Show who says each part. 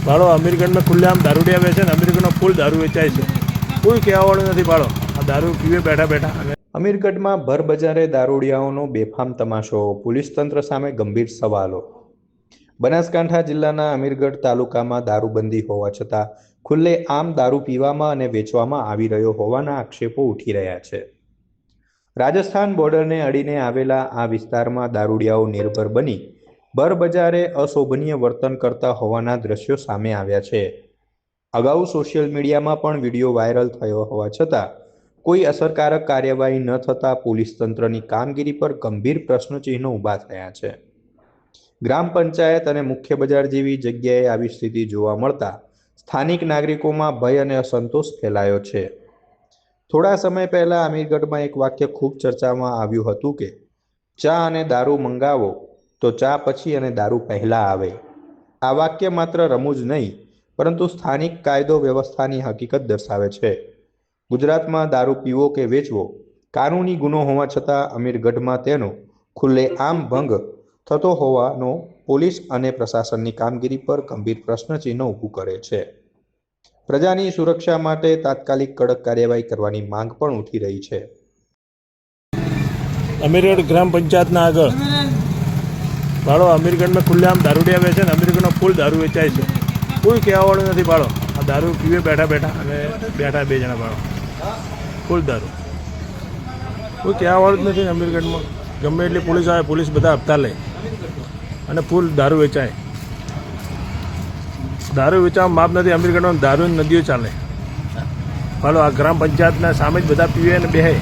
Speaker 1: भाड़ो अमीरगढ़ में खुलेआम दारूडिया वेचे ने अमीरगढ़ फूल दारू वेचाय छे। कोई कहेवावाळुं नथी। भाड़ो आ दारू पीवे बैठा बैठा।
Speaker 2: અમીરગઢમાં ભરબજારે દારૂડિયાઓનો બેફામ તમાશો, પોલીસ તંત્ર સામે ગંભીર સવાલો। બનાસકાંઠા જિલ્લાના અમીરગઢ તાલુકામાં દારૂબંધી હોવા છતાં ખુલ્લે આમ દારૂ પીવામાં અને વેચવામાં આવી રહ્યો હોવાના આક્ષેપો ઉઠી રહ્યા છે। રાજસ્થાન બોર્ડરને અડીને આવેલા આ વિસ્તારમાં દારૂડિયાઓ નિર્ભર બની ભરબજારે અશોભનીય વર્તન કરતા હોવાના દ્રશ્યો સામે આવ્યા છે। અગાઉ સોશિયલ મીડિયામાં પણ વિડીયો વાયરલ થયો હોવા છતાં કોઈ અસરકારક કાર્યવાહી ન થતાં પોલીસ તંત્રની કામગીરી પર ગંભીર પ્રશ્નચિહ્નો ઊભા થયા છે। ગ્રામ પંચાયત અને મુખ્ય બજાર જેવી જગ્યાએ આવી સ્થિતિ જોવા મળતા સ્થાનિક નાગરિકોમાં ભય અને અસંતોષ ફેલાયો છે। થોડા સમય પહેલા અમીરગઢમાં એક વાક્ય ખૂબ ચર્ચામાં આવ્યું હતું કે ચા અને દારૂ મંગાવો તો ચા પછી અને દારૂ પહેલા આવે। આ વાક્ય માત્ર રમૂજ નહીં પરંતુ સ્થાનિક કાયદો વ્યવસ્થાની હકીકત દર્શાવે છે। ગુજરાતમાં દારૂ પીવો કે વેચવો કાનૂની ગુનો હોવા છતાં અમીરગઢમાં તેનો ખુલ્લેઆમ ભંગ થતો હોવાનો પોલીસ અને પ્રશાસનની કામગીરી પર ગંભીર પ્રશ્નચિહ્ન ઊભું કરે છે। પ્રજાની સુરક્ષા માટે તાત્કાલિક કડક કાર્યવાહી કરવાની માંગ પણ ઉઠી રહી છે।
Speaker 1: अमीरगढ़ ग्राम पंचायत ना आगे भाड़ो अमीरगढ़ में खुलेआम दारूडिया वेचे ने अमीरगढ़ फूल दारू वेचाय छे। कोई कहेवावाळुं नथी। भाड़ो आ दारू पीवे बैठा बैठा अने बैठा बे जणा। भाड़ो फूल दारू कोई कहेवावाळुं ज नथी। अमीरगढ़ में गमे एटली पुलिस आवे, पुलिस बधा हप्ता ले अने फूल दारू वेचाय। दारू वेचावा माप नथी। अमीरगढ़ में दारू नदीओ चाले। भाड़ो आ ग्राम पंचायतना सामे ज बधा पीवे ने बेहे।